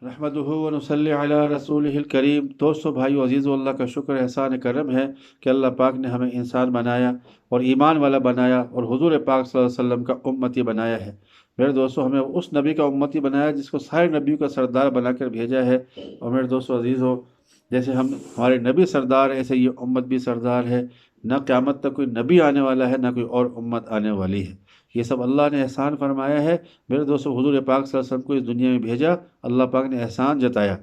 نحمدہ و نصلی علی رسولہ الکریم۔ دوستو، بھائیو، عزیزو، اللہ کا شکر احسان کرم ہے کہ اللہ پاک نے ہمیں انسان بنایا اور ایمان والا بنایا اور حضور پاک صلی اللہ علیہ وسلم کا امتی بنایا ہے۔ میرے دوستو، ہمیں اس نبی کا امتی بنایا جس کو سارے نبیوں کا سردار بنا کر بھیجا ہے۔ اور میرے دوستو عزیزو، جیسے ہمارے نبی سردار ہے، ایسے یہ امت بھی سردار ہے۔ نہ قیامت تک کوئی نبی آنے والا ہے، نہ کوئی اور امت آنے والی ہے۔ یہ سب اللہ نے احسان فرمایا ہے۔ میرے دوستو، حضور پاک صلی اللہ علیہ وسلم کو اس دنیا میں بھیجا، اللہ پاک نے احسان جتایا،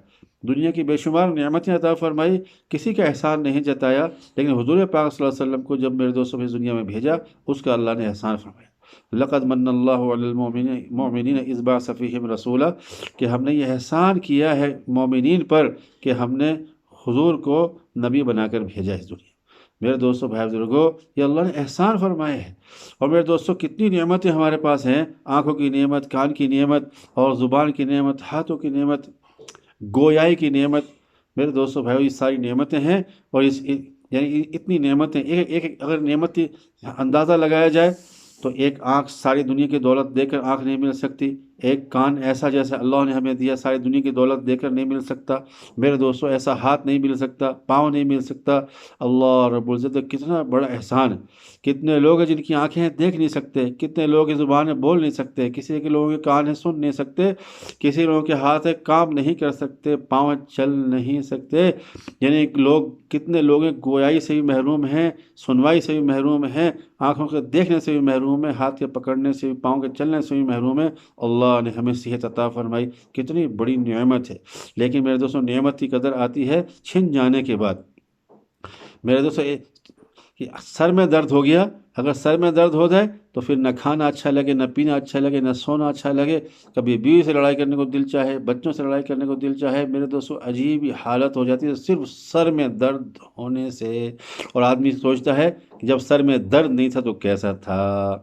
دنیا کی بے شمار نعمتیں عطا فرمائی، کسی کا احسان نہیں جتایا، لیکن حضور پاک صلی اللہ علیہ وسلم کو جب میرے دوستوں اس دنیا میں بھیجا، اس کا اللہ نے احسان فرمایا۔ لقد من اللہ علی المؤمنین اذ بعث فیہم رسولا، کہ ہم نے یہ احسان کیا ہے مومنین پر کہ ہم نے حضور کو نبی بنا کر بھیجا اس دنیا میں۔ میرے دوستو، بھائی بزرگو، یہ اللہ نے احسان فرمائے ہیں۔ اور میرے دوستو، کتنی نعمتیں ہمارے پاس ہیں، آنکھوں کی نعمت، کان کی نعمت، اور زبان کی نعمت، ہاتھوں کی نعمت، گویائی کی نعمت۔ میرے دوستو بھائیو، یہ ساری نعمتیں ہیں، اور یعنی اتنی نعمتیں، ایک اگر نعمت کی اندازہ لگایا جائے تو ایک آنکھ ساری دنیا کی دولت دے کر آنکھ نہیں مل سکتی، ایک کان ایسا جیسے اللہ نے ہمیں دیا ساری دنیا کی دولت دے کر نہیں مل سکتا۔ میرے دوستو، ایسا ہاتھ نہیں مل سکتا، پاؤں نہیں مل سکتا۔ اللہ رب العزت کا کتنا بڑا احسان ہے۔ کتنے لوگ ہیں جن کی آنکھیں ہیں دیکھ نہیں سکتے، کتنے لوگ ہیں زبان ہے بول نہیں سکتے، کسی کے لوگوں کے کان ہیں سن نہیں سکتے، کسی لوگوں کے ہاتھ ہے کام نہیں کر سکتے، پاؤں چل نہیں سکتے۔ یعنی لوگ، کتنے لوگ ہیں گویائی سے بھی محروم ہیں، سنوائی سے بھی محروم ہیں، آنکھوں کے دیکھنے سے بھی محروم ہیں، ہاتھ کے پکڑنے سے بھی، پاؤں کے چلنے سے بھی محروم ہیں۔ اللہ نے ہمیں صحت عطا فرمائی، کتنی بڑی نعمت ہے۔ لیکن میرے دوستوں، نعمت کی قدر آتی ہے چھن جانے کے بعد۔ میرے دوستوں، سر میں درد ہو گیا، اگر سر میں درد ہو جائے تو پھر نہ کھانا اچھا لگے، نہ پینا اچھا لگے، نہ سونا اچھا لگے، کبھی بیوی سے لڑائی کرنے کو دل چاہے، بچوں سے لڑائی کرنے کو دل چاہے۔ میرے دوستو، عجیب ہی حالت ہو جاتی ہے صرف سر میں درد ہونے سے۔ اور آدمی سوچتا ہے کہ جب سر میں درد نہیں تھا تو کیسا تھا،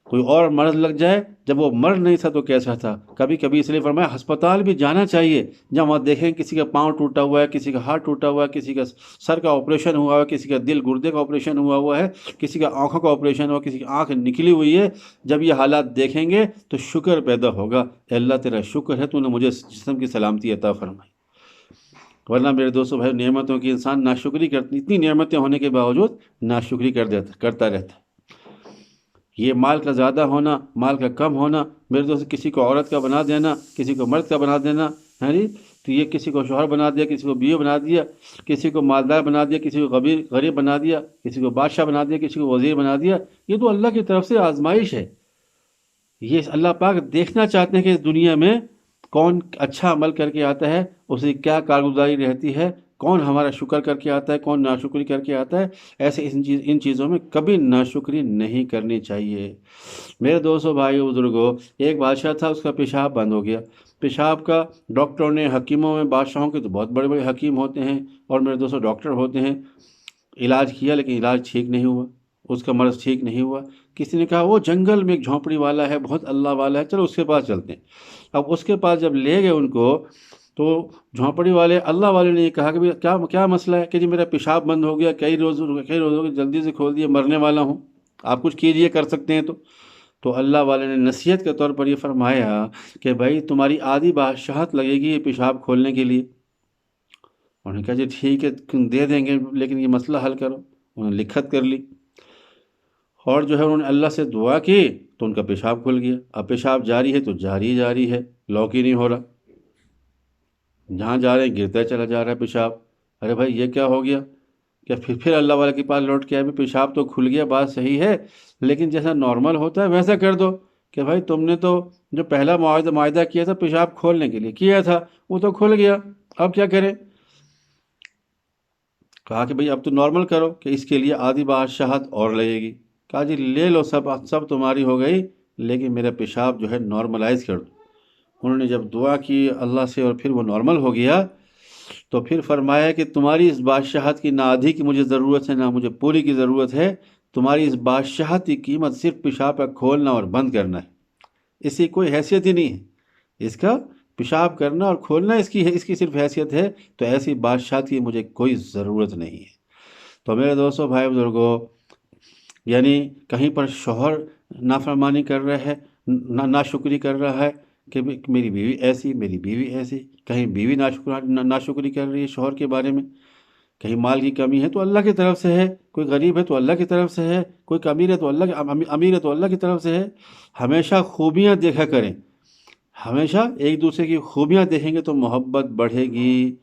کوئی اور مرض لگ جائے، جب وہ مرض نہیں تھا تو کیسا تھا۔ کبھی کبھی اس لیے فرمایا ہسپتال بھی جانا چاہیے، جب وہاں دیکھیں کسی کا پاؤں ٹوٹا ہوا ہے، کسی کا ہاتھ ٹوٹا ہوا ہے، کسی کا سر کا آپریشن ہوا ہے، کسی کا دل گردے کا آپریشن ہوا ہے، کسی کا آنکھوں کا آپریشن ہوا، کسی کی آنکھ نکلی ہوئی ہے۔ جب یہ حالات دیکھیں گے تو شکر پیدا ہوگا، اے اللہ تیرا شکر ہے، تو نے مجھے جسم کی سلامتی عطا فرمائی۔ ورنہ میرے دوستو بھائی، نعمتوں کی انسان ناشکری کرتی، اتنی نعمتیں ہونے کے باوجود ناشکری کرتا رہتا ہے۔ یہ مال کا زیادہ ہونا، مال کا کم ہونا، میرے دوست، کسی کو عورت کا بنا دینا، کسی کو مرد کا بنا دینا ہے جی، تو یہ کسی کو شوہر بنا دیا، کسی کو بیوی بنا دیا، کسی کو مالدار بنا دیا، کسی کو غریب بنا دیا، کسی کو بادشاہ بنا دیا، کسی کو وزیر بنا دیا۔ یہ تو اللہ کی طرف سے آزمائش ہے۔ یہ اللہ پاک دیکھنا چاہتے ہیں کہ اس دنیا میں کون اچھا عمل کر کے آتا ہے، اسے کیا کارگزاری رہتی ہے، کون ہمارا شکر کر کے آتا ہے، کون ناشکری کر کے آتا ہے۔ ایسے ان چیزوں میں کبھی ناشکری نہیں کرنی چاہیے۔ میرے دوستو، بھائیو، بزرگوں، ایک بادشاہ تھا، اس کا پیشاب بند ہو گیا۔ پیشاب کا ڈاکٹروں نے، حکیموں میں، بادشاہوں کے تو بہت بڑے بڑے حکیم ہوتے ہیں اور میرے دوستو ڈاکٹر ہوتے ہیں، علاج کیا لیکن علاج ٹھیک نہیں ہوا، اس کا مرض ٹھیک نہیں ہوا۔ کسی نے کہا وہ جنگل میں ایک جھونپڑی والا ہے، بہت اللہ والا ہے، چلو اس کے پاس چلتے ہیں۔ اب اس کے پاس جب لے گئے ان کو، تو جھونپڑی والے، اللہ والے نے یہ کہا کہ کیا مسئلہ ہے، کہ جی میرا پیشاب بند ہو گیا، کئی روز ہو گئے، جلدی سے کھول دیا، مرنے والا ہوں، آپ کچھ کیجئے، کر سکتے ہیں تو اللہ والے نے نصیحت کے طور پر یہ فرمایا کہ بھائی تمہاری آدھی بادشاہت لگے گی یہ پیشاب کھولنے کے لیے۔ انہوں نے کہا جی ٹھیک ہے، دے دیں گے، لیکن یہ مسئلہ حل کرو۔ انہوں نے لکھت کر لی، اور جو ہے انہوں نے اللہ سے دعا کی تو ان کا پیشاب کھل گیا۔ اب پیشاب جاری ہے تو جاری ہے، لاک ہی نہیں ہو رہا، جہاں جا رہے ہیں گرتا چلا جا رہا ہے پیشاب۔ ارے بھائی یہ کیا ہو گیا؟ کہ پھر اللہ والے کے پاس لوٹ کے آئے، پیشاب تو کھل گیا، بات صحیح ہے، لیکن جیسا نارمل ہوتا ہے ویسا کر دو، کہ بھائی تم نے تو جو پہلا معاہدہ کیا تھا پیشاب کھولنے کے لیے کیا تھا، وہ تو کھل گیا، اب کیا کریں؟ کہا کہ بھئی اب تو نارمل کرو، کہ اس کے لیے آدھی بادشاہت اور لگے گی۔ کہا جی لے لو، سب تمہاری ہو گئی، لیکن میرا پیشاب جو ہے نارملائز کر دو۔ انہوں نے جب دعا کی اللہ سے اور پھر وہ نارمل ہو گیا، تو پھر فرمایا کہ تمہاری اس بادشاہت کی نہ آدھی کی مجھے ضرورت ہے، نہ مجھے پوری کی ضرورت ہے، تمہاری اس بادشاہت کی قیمت صرف پیشاب کا کھولنا اور بند کرنا ہے، اس کی کوئی حیثیت ہی نہیں ہے، اس کا پیشاب کرنا اور کھولنا اس کی صرف حیثیت ہے، تو ایسی بادشاہت کی مجھے کوئی ضرورت نہیں ہے۔ تو میرے دوستو، بھائی بزرگوں، یعنی کہیں پر شوہر نافرمانی کر رہا ہے، ناشکری کر رہا ہے، کہ میری بیوی ایسی، میری بیوی ایسی، کہیں بیوی ناشکری کر رہی ہے شوہر کے بارے میں، کہیں مال کی کمی ہے تو اللہ کی طرف سے ہے، کوئی غریب ہے تو اللہ کی طرف سے ہے، کوئی امیر ہے تو امیر ہے تو اللہ کی طرف سے ہے۔ ہمیشہ خوبیاں دیکھا کریں، ہمیشہ ایک دوسرے کی خوبیاں دیکھیں گے تو محبت بڑھے گی،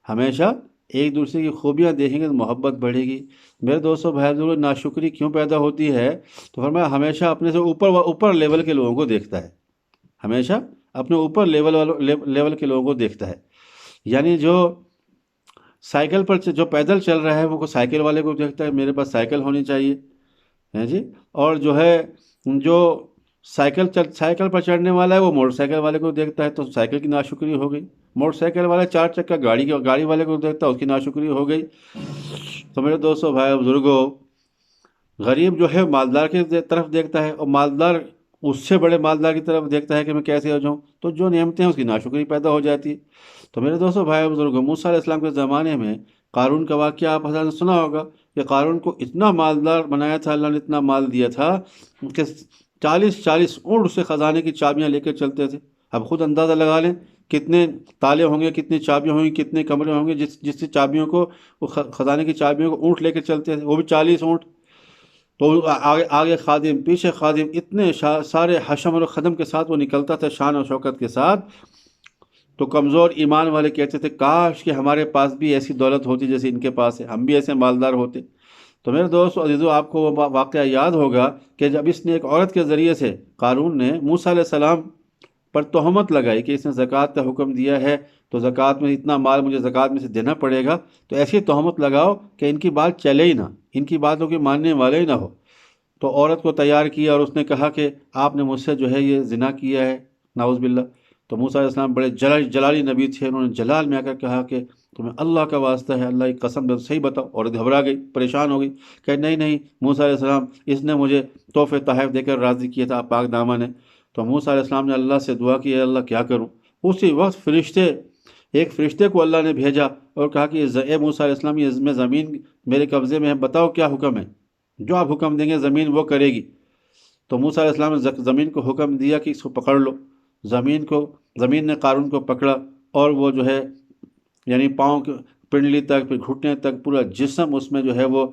ہمیشہ ایک دوسرے کی خوبیاں دیکھیں گے تو محبت بڑھے گی۔ میرے دوستوں بھائی بزرگوں، ناشکری کیوں پیدا ہوتی ہے؟ تو فرمایا ہمیشہ اپنے سے اوپر لیول کے لوگوں کو دیکھتا ہے، ہمیشہ اپنے اوپر لیول کے لوگوں کو دیکھتا ہے۔ یعنی جو سائیکل پر جو پیدل چل رہا ہے وہ سائیکل والے کو دیکھتا ہے، میرے پاس سائیکل ہونی چاہیے، ہے جی۔ اور جو ہے جو سائیکل پر چڑھنے والا ہے وہ موٹر سائیکل والے کو دیکھتا ہے، تو سائیکل کی ناشکری ہو گئی۔ موٹر سائیکل والا 4 چکا گاڑی والے کو دیکھتا ہے، اس کی ناشکری ہو گئی۔ تو میرے دوستوں بھائی بزرگوں، غریب جو ہے مالدار کی طرف دیکھتا ہے، اور مالدار اس سے بڑے مالدار کی طرف دیکھتا ہے کہ میں کیسے ہو جاؤں، تو جو نعمتیں ہیں اس کی ناشکری پیدا ہو جاتی ہے۔ تو میرے دوستوں بھائی بزرگوں، موسیٰ علیہ السلام کے زمانے میں قارون کا واقعہ آپ حضرات نے سنا ہوگا کہ قارون کو اتنا مالدار بنایا تھا اللہ نے، اتنا مال دیا تھا کہ 40 اونٹ سے خزانے کی چابیاں لے کر چلتے تھے۔ اب خود اندازہ لگا لیں کتنے تالے ہوں گے، کتنی چابیاں ہوں گی، کتنے کمرے ہوں گے، جس سے چابیوں کو، وہ خزانے کی چابیوں کو اونٹ لے کر چلتے تھے، وہ بھی 40 اونٹ۔ تو آگے خادم، پیچھے خادم، اتنے سارے حشم اور خدم کے ساتھ وہ نکلتا تھا شان و شوکت کے ساتھ۔ تو کمزور ایمان والے کہتے تھے کاش کہ ہمارے پاس بھی ایسی دولت ہوتی جیسے ان کے پاس ہے، ہم بھی ایسے مالدار ہوتے۔ تو میرے دوست عزیزو، آپ کو وہ واقعہ یاد ہوگا کہ جب اس نے ایک عورت کے ذریعے سے، قارون نے موسیٰ علیہ السلام پر تہمت لگائی کہ اس نے زکوٰۃ کا حکم دیا ہے تو زکوٰۃ میں اتنا مال مجھے زکوٰۃ میں سے دینا پڑے گا، تو ایسی تہمت لگاؤ کہ ان کی بات چلے ہی نہ، ان کی باتوں کے ماننے والے ہی نہ ہو۔ تو عورت کو تیار کیا اور اس نے کہا کہ آپ نے مجھ سے جو ہے یہ زنا کیا ہے، نعوذ باللہ۔ تو موسیٰ علیہ السلام بڑے جلالی نبی تھے، انہوں نے جلال میں آ کر کہا کہ تمہیں اللہ کا واسطہ ہے، اللہ کی قسم دے، صحیح بتاؤ۔ عورت گھبرا گئی، پریشان ہو گئی، کہ نہیں موسیٰ علیہ السلام، اس نے مجھے تحفے تحائف دے کر راضی کیا تھا، آپ پاک دامن ہے۔ تو موسیٰ علیہ السلام نے اللہ سے دعا کی، اے اللہ کیا کروں؟ اسی وقت ایک فرشتے کو اللہ نے بھیجا اور کہا کہ اے موسیٰ علیہ السلام، یہ زمین میرے قبضے میں ہے، بتاؤ کیا حکم ہے، جو آپ حکم دیں گے زمین وہ کرے گی۔ تو موسیٰ علیہ السلام نے زمین کو حکم دیا کہ اس کو پکڑ لو۔ زمین نے قارون کو پکڑا، اور وہ جو ہے یعنی پاؤں کے پنڈلی تک، پھر گھٹنے تک، پورا جسم اس میں جو ہے وہ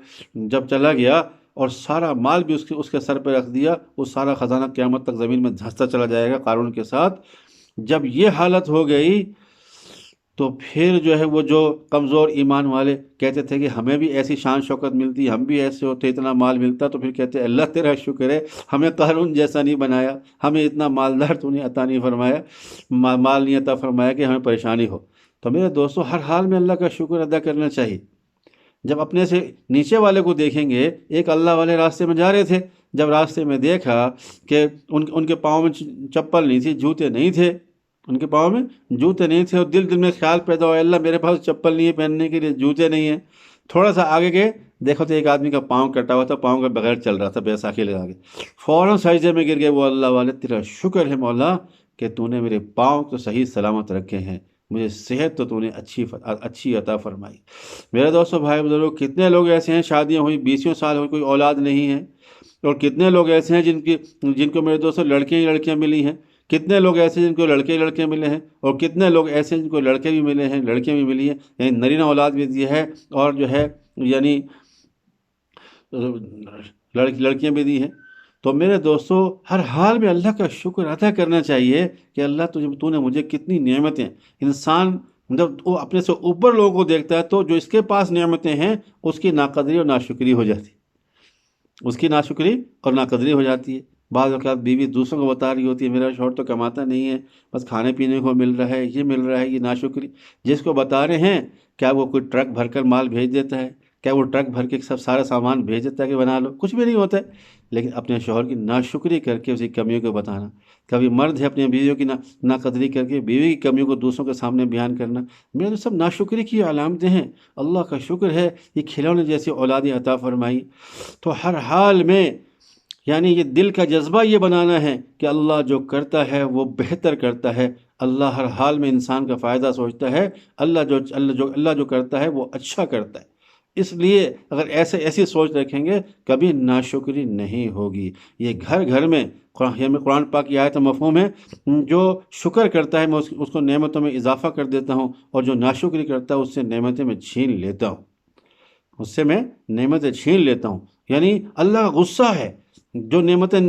جب چلا گیا، اور سارا مال بھی اس کے سر پہ رکھ دیا، وہ سارا خزانہ قیامت تک زمین میں دھنستا چلا جائے گا قارون کے ساتھ۔ جب یہ حالت ہو گئی تو پھر جو ہے وہ جو کمزور ایمان والے کہتے تھے کہ ہمیں بھی ایسی شان شوکت ملتی، ہم بھی ایسے ہوتے، اتنا مال ملتا، تو پھر کہتے اللہ تیرا شکر ہے، ہمیں قارون جیسا نہیں بنایا، ہمیں اتنا مالدار تو نہیں عطا نہیں فرمایا، مال نہیں عطا فرمایا کہ ہمیں پریشانی ہو۔ تو میرے دوستو، ہر حال میں اللہ کا شکر ادا کرنا چاہیے۔ جب اپنے سے نیچے والے کو دیکھیں گے، ایک اللہ والے راستے میں جا رہے تھے، جب راستے میں دیکھا کہ ان کے پاؤں میں چپل نہیں تھی، جوتے نہیں تھے، ان کے پاؤں میں جوتے نہیں تھے، اور دل میں خیال پیدا ہوا، اللہ میرے پاس چپل نہیں ہے پہننے کے لیے، جوتے نہیں ہیں۔ تھوڑا سا آگے گئے، دیکھو تو ایک آدمی کا پاؤں کٹا ہوا تھا، پاؤں کا بغیر چل رہا تھا، بیساکھی لگا کے، فوراً سجدے میں گر گئے۔ وہ اللہ والے، تیرا شکر ہے مولا کہ تو نے میرے پاؤں تو صحیح سلامت رکھے ہیں، مجھے صحت تو نے اچھی عطا فرمائی۔ میرے دوستو بھائی بزرگوں، کتنے لوگ ایسے ہیں شادیاں ہوئی 20 سال ہوئی، کوئی اولاد نہیں ہے، اور کتنے لوگ ایسے ہیں جن کو میرے دوستو لڑکیاں ہی لڑکیاں ملی ہیں، کتنے لوگ ایسے ہیں جن کو لڑکے لڑکے ملے ہیں، اور کتنے لوگ ایسے ہیں جن کو لڑکے بھی ملے ہیں، لڑکیاں بھی ملی ہیں، یعنی نرینہ اولاد بھی دی ہے، اور جو ہے یعنی لڑکیاں بھی دی ہیں۔ تو میرے دوستو، ہر حال میں اللہ کا شکر ادا کرنا چاہیے کہ اللہ تو نے مجھے کتنی نعمتیں۔ انسان جب وہ اپنے سے اوپر لوگوں کو دیکھتا ہے تو جو اس کے پاس نعمتیں ہیں اس کی ناقدری اور ناشکری ہو جاتی ہے، اس کی ناشکری اور ناقدری ہو جاتی ہے۔ بعض اوقات بیوی دوسروں کو بتا رہی ہوتی ہے میرا شوہر تو کماتا نہیں ہے، بس کھانے پینے کو مل رہا ہے، یہ مل رہا ہے، یہ ناشکری۔ جس کو بتا رہے ہیں کیا وہ کوئی ٹرک بھر کر مال بھیج دیتا ہے؟ کیا وہ ٹرک بھر کے سارا سامان بھیج دیتا ہے کہ بنا لو؟ کچھ بھی نہیں ہوتا ہے۔ لیکن اپنے شوہر کی ناشکری کر کے اس کی کمیوں کو بتانا، کبھی مرد ہے اپنی بیویوں کی ناقدری کر کے بیوی کی کمیوں کو دوسروں کے سامنے بیان کرنا، میرے تو سب ناشکری کی علامتیں ہیں۔ اللہ کا شکر ہے یہ کھلونے جیسی اولادیں عطا فرمائی۔ تو ہر حال میں یعنی یہ دل کا جذبہ یہ بنانا ہے کہ اللہ جو کرتا ہے وہ بہتر کرتا ہے، اللہ ہر حال میں انسان کا فائدہ سوچتا ہے، اللہ جو کرتا ہے وہ اچھا کرتا ہے۔ اس لیے اگر ایسی سوچ رکھیں گے کبھی ناشکری نہیں ہوگی۔ یہ گھر گھر میں قرآن پاک کی آیت مفہوم ہے، جو شکر کرتا ہے میں اس کو نعمتوں میں اضافہ کر دیتا ہوں، اور جو ناشکری کرتا ہے اس سے نعمتیں میں چھین لیتا ہوں، اس سے میں نعمتیں چھین لیتا ہوں۔ یعنی اللہ کا غصہ ہے جو نعمتوں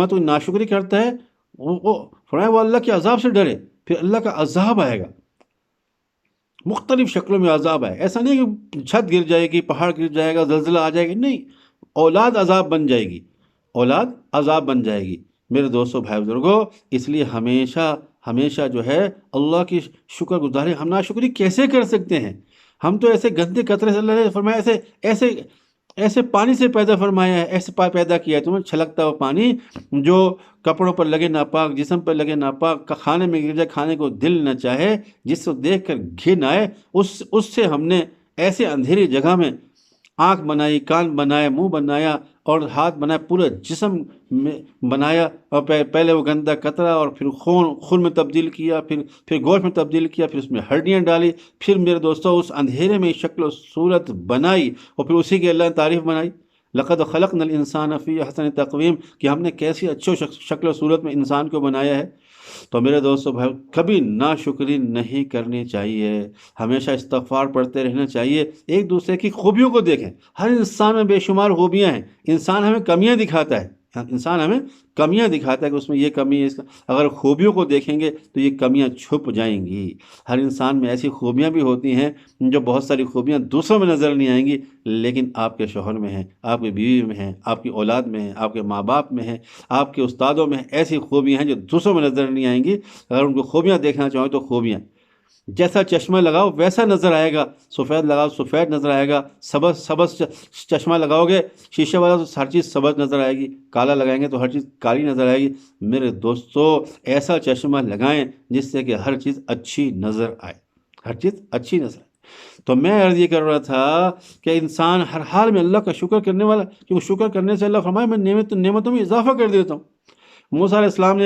کی ناشکری کرتا ہے، وہ فرمایا وہ اللہ کے عذاب سے ڈرے، پھر اللہ کا عذاب آئے گا، مختلف شکلوں میں عذاب آئے۔ ایسا نہیں کہ چھت گر جائے گی، پہاڑ گر جائے گا، زلزلہ آ جائے گا، نہیں، اولاد عذاب بن جائے گی، اولاد عذاب بن جائے گی۔ میرے دوستو بھائی بزرگوں، اس لیے ہمیشہ جو ہے اللہ کی شکر گزاری۔ ہم ناشکری کیسے کر سکتے ہیں؟ ہم تو ایسے گندے قطرے سے اللہ نے فرمایا، ایسے پانی سے پیدا فرمایا ہے، ایسے پیدا کیا ہے تمہیں چھلکتا ہوا پانی، جو کپڑوں پر لگے ناپاک، جسم پر لگے ناپاک، کھانے میں گر جائے، کھانے کو دل نہ چاہے، جس کو دیکھ کر گھن آئے، اس سے ہم نے ایسے اندھیری جگہ میں آنکھ بنائی، کان بنائے، منہ بنایا اور ہاتھ بنایا، پورا جسم میں بنایا، اور پہلے وہ گندا قطرہ، اور پھر خون میں تبدیل کیا، پھر گوشت میں تبدیل کیا، پھر اس میں ہڈیاں ڈالی، پھر میرے دوستو اس اندھیرے میں شکل و صورت بنائی، اور پھر اسی کی اللہ نے تعریف بنائی، لقد خلقنا الانسان فی احسن تقویم، کہ ہم نے کیسی اچھی شکل و صورت میں انسان کو بنایا ہے۔ تو میرے دوستو بھائی، کبھی ناشکری نہیں کرنی چاہیے، ہمیشہ استغفار پڑھتے رہنا چاہیے، ایک دوسرے کی خوبیوں کو دیکھیں۔ ہر انسان میں بے شمار خوبیاں ہیں، انسان ہمیں کمیاں دکھاتا ہے، کہ اس میں یہ کمی ہے، اگر خوبیوں کو دیکھیں گے تو یہ کمیاں چھپ جائیں گی۔ ہر انسان میں ایسی خوبیاں بھی ہوتی ہیں جو بہت ساری خوبیاں دوسروں میں نظر نہیں آئیں گی، لیکن آپ کے شوہر میں ہیں، آپ کی بیوی میں ہیں، آپ کی اولاد میں ہیں، آپ کے ماں باپ میں ہیں، آپ کے استادوں میں ہیں۔ ایسی خوبیاں ہیں جو دوسروں میں نظر نہیں آئیں گی۔ اگر ان کو خوبیاں دیکھنا چاہو تو خوبیاں، جیسا چشمہ لگاؤ ویسا نظر آئے گا، سفید لگاؤ سفید نظر آئے گا، سبز چشمہ لگاؤ گے شیشے والا تو ہر چیز سبز نظر آئے گی، کالا لگائیں گے تو ہر چیز کالی نظر آئے گی۔ میرے دوستو، ایسا چشمہ لگائیں جس سے کہ ہر چیز اچھی نظر آئے، ہر چیز اچھی نظر آئے۔ تو میں عرض یہ کر رہا تھا کہ انسان ہر حال میں اللہ کا شکر کرنے والا، کیونکہ شکر کرنے سے اللہ فرمایا میں نعمتوں میں اضافہ کر دیتا ہوں۔ موسیٰ علیہ السلام نے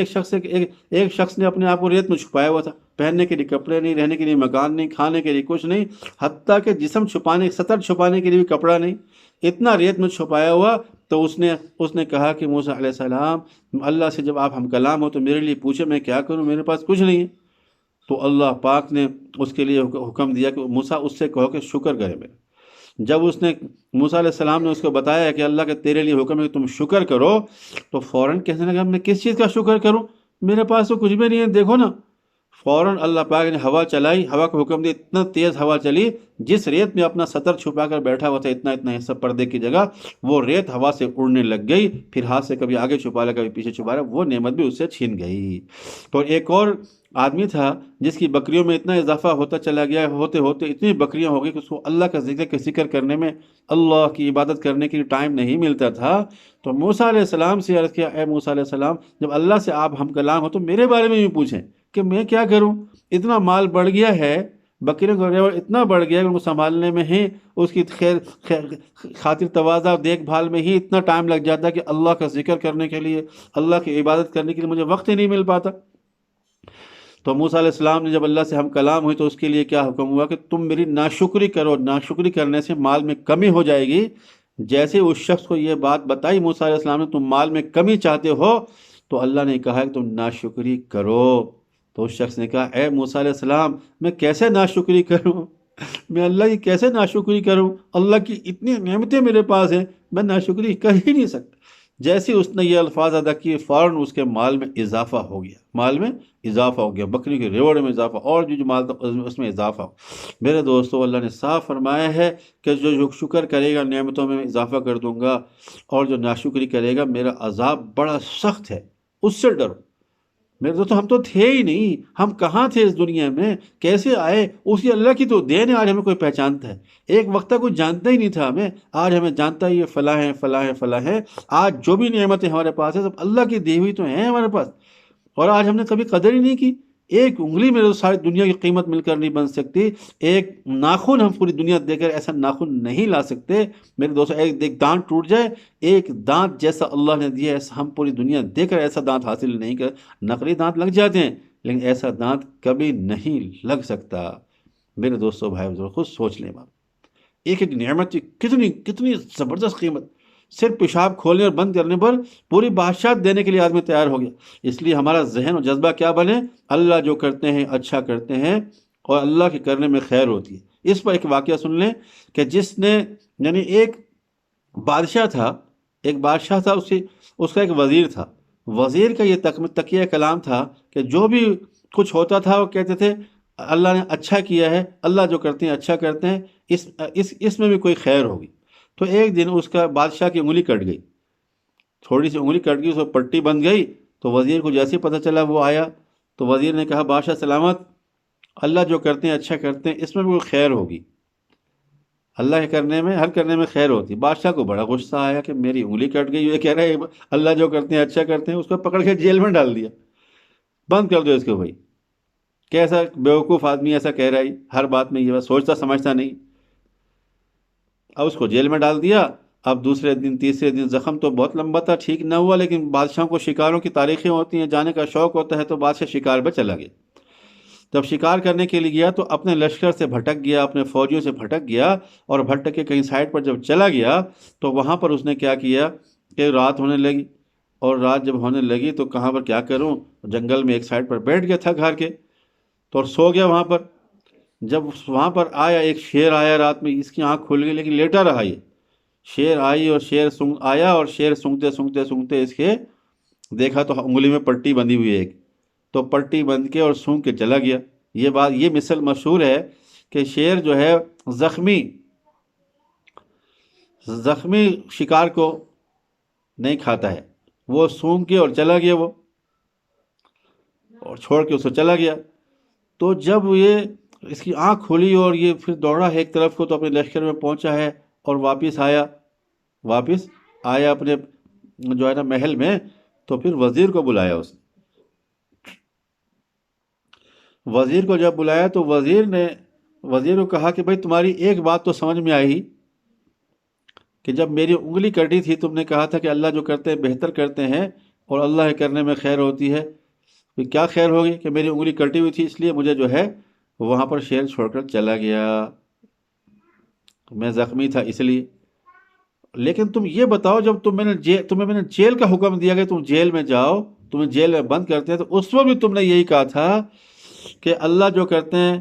ایک شخص نے اپنے آپ کو ریت میں چھپایا ہوا تھا، پہننے کے لیے کپڑے نہیں، رہنے کے لیے مکان نہیں، کھانے کے لیے کچھ نہیں، حتیٰ کہ جسم سطر چھپانے کے لیے بھی کپڑا نہیں، اتنا ریت میں چھپایا ہوا۔ تو اس نے کہا کہ موسیٰ علیہ السلام، اللہ سے جب آپ ہم کلام ہو تو میرے لیے پوچھے میں کیا کروں، میرے پاس کچھ نہیں ہے۔ تو اللہ پاک نے اس کے لیے حکم دیا کہ موسیٰ اس سے کہو کہ شکر کرے میرا۔ جب موسیٰ علیہ السلام نے اس کو بتایا کہ اللہ کے تیرے لیے حکم ہے کہ تم شکر کرو، تو فوراً کہنے لگا میں کس چیز کا شکر کروں، میرے پاس تو کچھ بھی نہیں ہے، دیکھو نا۔ فوراً اللہ پاک نے ہوا چلائی، ہوا کو حکم دیا، اتنا تیز ہوا چلی، جس ریت میں اپنا سطر چھپا کر بیٹھا ہوا تھا، اتنا حصہ پردے کی جگہ، وہ ریت ہوا سے اڑنے لگ گئی، پھر ہاتھ سے کبھی آگے چھپا رہا کبھی پیچھے چھپا رہا، وہ نعمت بھی اس سے چھین گئی۔ تو ایک اور آدمی تھا جس کی بکریوں میں اتنا اضافہ ہوتا چلا گیا، ہوتے ہوتے اتنی بکریاں ہو گئی کہ اس کو اللہ کا ذکر کرنے میں، اللہ کی عبادت کرنے کے لیے ٹائم نہیں ملتا تھا۔ تو موسیٰ علیہ السلام سے عرض کیا، اے موسیٰ علیہ السلام، جب اللہ سے آپ ہم کلام ہو تو میرے بارے میں بھی پوچھیں کہ میں کیا کروں، اتنا مال بڑھ گیا ہے، بکریوں کا ریوڑ اتنا بڑھ گیا کہ ان کو سنبھالنے میں ہی، اس کی خاطر تواضع دیکھ بھال میں ہی اتنا ٹائم لگ جاتا کہ اللہ کا ذکر کرنے کے لیے، اللہ کی عبادت کرنے کے لیے مجھے وقت ہی نہیں مل پاتا۔ تو موسیٰ علیہ السلام نے جب اللہ سے ہم کلام ہوئی تو اس کے لیے کیا حکم ہوا کہ تم میری ناشکری کرو، ناشکری کرنے سے مال میں کمی ہو جائے گی۔ جیسے اس شخص کو یہ بات بتائی موسیٰ علیہ السلام نے، تم مال میں کمی چاہتے ہو، تو اللہ نے کہا کہ تم ناشکری کرو۔ تو اس شخص نے کہا، اے موسیٰ علیہ السلام، میں کیسے ناشکری کروں، میں اللہ کی کیسے ناشکری کروں، اللہ کی اتنی نعمتیں میرے پاس ہیں، میں ناشکری کر ہی نہیں سکتا۔ جیسے اس نے یہ الفاظ ادا کیے، فوراً اس کے مال میں اضافہ ہو گیا، بکری کے ریوڑ میں اضافہ، اور جو مال تھا اس میں اضافہ ہو۔ میرے دوستو، اللہ نے صاف فرمایا ہے کہ جو شکر کرے گا نعمتوں میں اضافہ کر دوں گا، اور جو ناشکری کرے گا میرا عذاب بڑا سخت ہے، اس سے ڈرو۔ میرے دوستو، ہم تو تھے ہی نہیں، ہم کہاں تھے اس دنیا میں، کیسے آئے، اسی اللہ کی تو دین ہے۔ آج ہمیں کوئی پہچانتا ہے، ایک وقت تک کوئی جانتا ہی نہیں تھا ہمیں، آج ہمیں جانتا ہے، یہ فلاں ہے فلاں ہے فلاں ہے۔ آج جو بھی نعمتیں ہمارے پاس ہیں سب اللہ کی دی ہوئی تو ہیں ہمارے پاس، اور آج ہم نے کبھی قدر ہی نہیں کی۔ ایک انگلی میرے تو ساری دنیا کی قیمت مل کر نہیں بن سکتی، ایک ناخن ہم پوری دنیا دے کر ایسا ناخن نہیں لا سکتے۔ میرے دوستو، ایک دانت ٹوٹ جائے، ایک دانت جیسا اللہ نے دیا ایسا ہم پوری دنیا دے کر ایسا دانت حاصل نہیں کر، نقلی دانت لگ جاتے ہیں لیکن ایسا دانت کبھی نہیں لگ سکتا۔ میرے دوستو، بھائی بزرگ، خود سوچ لیں بات، ایک ایک نعمت کی کتنی کتنی زبردست قیمت، صرف پیشاب کھولنے اور بند کرنے پر پوری بادشاہت دینے کے لیے آدمی تیار ہو گیا۔ اس لیے ہمارا ذہن اور جذبہ کیا بنے، اللہ جو کرتے ہیں اچھا کرتے ہیں اور اللہ کے کرنے میں خیر ہوتی ہے۔ اس پر ایک واقعہ سن لیں کہ جس نے یعنی ایک بادشاہ تھا، اس کا ایک وزیر تھا۔ وزیر کا یہ تقیہ کلام تھا کہ جو بھی کچھ ہوتا تھا وہ کہتے تھے اللہ نے اچھا کیا ہے، اللہ جو کرتے ہیں اچھا کرتے ہیں، اس میں بھی کوئی خیر ہوگی۔ تو ایک دن اس کا بادشاہ کی انگلی کٹ گئی، تھوڑی سی انگلی کٹ گئی، اس کو پٹی بن گئی۔ تو وزیر کو جیسے ہی پتہ چلا وہ آیا تو وزیر نے کہا بادشاہ سلامت، اللہ جو کرتے ہیں اچھا کرتے ہیں، اس میں بھی کوئی خیر ہوگی، اللہ کے کرنے میں ہر کرنے میں خیر ہوتی۔ بادشاہ کو بڑا غصہ آیا کہ میری انگلی کٹ گئی، یہ کہہ رہے ہیں اللہ جو کرتے ہیں اچھا کرتے ہیں، اس کو پکڑ کے جیل میں ڈال دیا، بند کر دو اس کو۔ بھائی کیسا بیوقوف آدمی ایسا کہہ رہا ہے، ہر بات میں یہ بات سوچتا سمجھتا نہیں۔ اب اس کو جیل میں ڈال دیا۔ اب دوسرے دن تیسرے دن زخم تو بہت لمبا تھا، ٹھیک نہ ہوا، لیکن بادشاہوں کو شکاروں کی تاریخیں ہوتی ہیں، جانے کا شوق ہوتا ہے، تو بادشاہ شکار پہ چلا گیا۔ جب شکار کرنے کے لیے گیا تو اپنے لشکر سے بھٹک گیا، اپنے فوجیوں سے بھٹک گیا، اور بھٹک کے کہیں سائڈ پر جب چلا گیا تو وہاں پر اس نے کیا کیا کہ رات ہونے لگی، اور رات جب ہونے لگی تو کہاں پر کیا کروں، جنگل میں ایک سائڈ پر بیٹھ گیا تھک ہار کے، تو اور سو گیا وہاں پر۔ جب وہاں پر آیا ایک شیر آیا رات میں، اس کی آنکھ کھل گئی لیکن لیٹا رہا یہ۔ شیر آئی اور شیر سونگتے سونگتے سونگتے اس کے دیکھا تو انگلی میں پٹی بندھی ہوئی ہے ایک، تو پٹی بند کے اور سونگ کے چلا گیا۔ یہ مثل مشہور ہے کہ شیر جو ہے زخمی شکار کو نہیں کھاتا ہے، وہ سونگ کے اور چلا گیا، وہ اور چھوڑ کے اس کو چلا گیا۔ تو جب یہ اس کی آنکھ کھلی اور یہ پھر دوڑا ہے ایک طرف کو، تو اپنے لشکر میں پہنچا ہے اور واپس آیا اپنے جو ہے نا محل میں، تو پھر وزیر کو بلایا اس نے۔ وزیر کو جب بلایا تو وزیر کو کہا کہ بھائی تمہاری ایک بات تو سمجھ میں آئی کہ جب میری انگلی کٹی تھی تم نے کہا تھا کہ اللہ جو کرتے ہیں بہتر کرتے ہیں اور اللہ کے کرنے میں خیر ہوتی ہے، پھر کیا خیر ہوگی کہ میری انگلی کٹی ہوئی تھی، اس لیے مجھے جو ہے وہاں پر شیر چھوڑ کر چلا گیا، میں زخمی تھا اس لیے۔ لیکن تم یہ بتاؤ جب تمہیں میں نے جیل کا حکم دیا کہ تم جیل میں جاؤ، تمہیں جیل میں بند کرتے ہیں، تو اس وقت بھی تم نے یہی کہا تھا کہ اللہ جو کرتے ہیں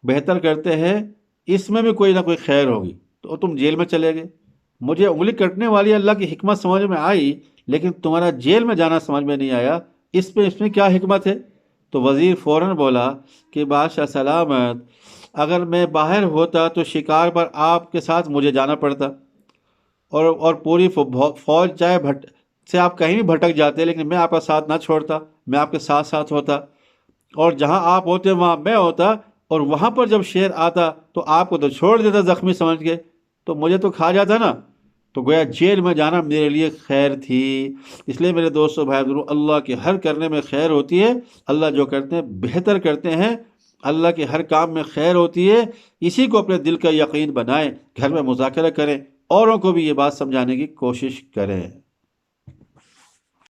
بہتر کرتے ہیں، اس میں بھی کوئی نہ کوئی خیر ہوگی، تو تم جیل میں چلے گئے۔ مجھے انگلی کٹنے والی اللہ کی حکمت سمجھ میں آئی، لیکن تمہارا جیل میں جانا سمجھ میں نہیں آیا، اس میں کیا حکمت ہے؟ تو وزیر فوراً بولا کہ بادشاہ سلامت، اگر میں باہر ہوتا تو شکار پر آپ کے ساتھ مجھے جانا پڑتا، اور پوری فوج سے آپ کہیں بھی بھٹک جاتے، لیکن میں آپ کا ساتھ نہ چھوڑتا، میں آپ کے ساتھ ساتھ ہوتا، اور جہاں آپ ہوتے وہاں میں ہوتا، اور وہاں پر جب شیر آتا تو آپ کو تو چھوڑ دیتا زخمی سمجھ کے، تو مجھے تو کھا جاتا نا۔ تو گویا جیل میں جانا میرے لیے خیر تھی۔ اس لیے میرے دوستو بھائی بزرگو، اللہ کے ہر کرنے میں خیر ہوتی ہے، اللہ جو کرتے ہیں بہتر کرتے ہیں، اللہ کے ہر کام میں خیر ہوتی ہے۔ اسی کو اپنے دل کا یقین بنائیں، گھر میں مذاکرہ کریں، اوروں کو بھی یہ بات سمجھانے کی کوشش کریں۔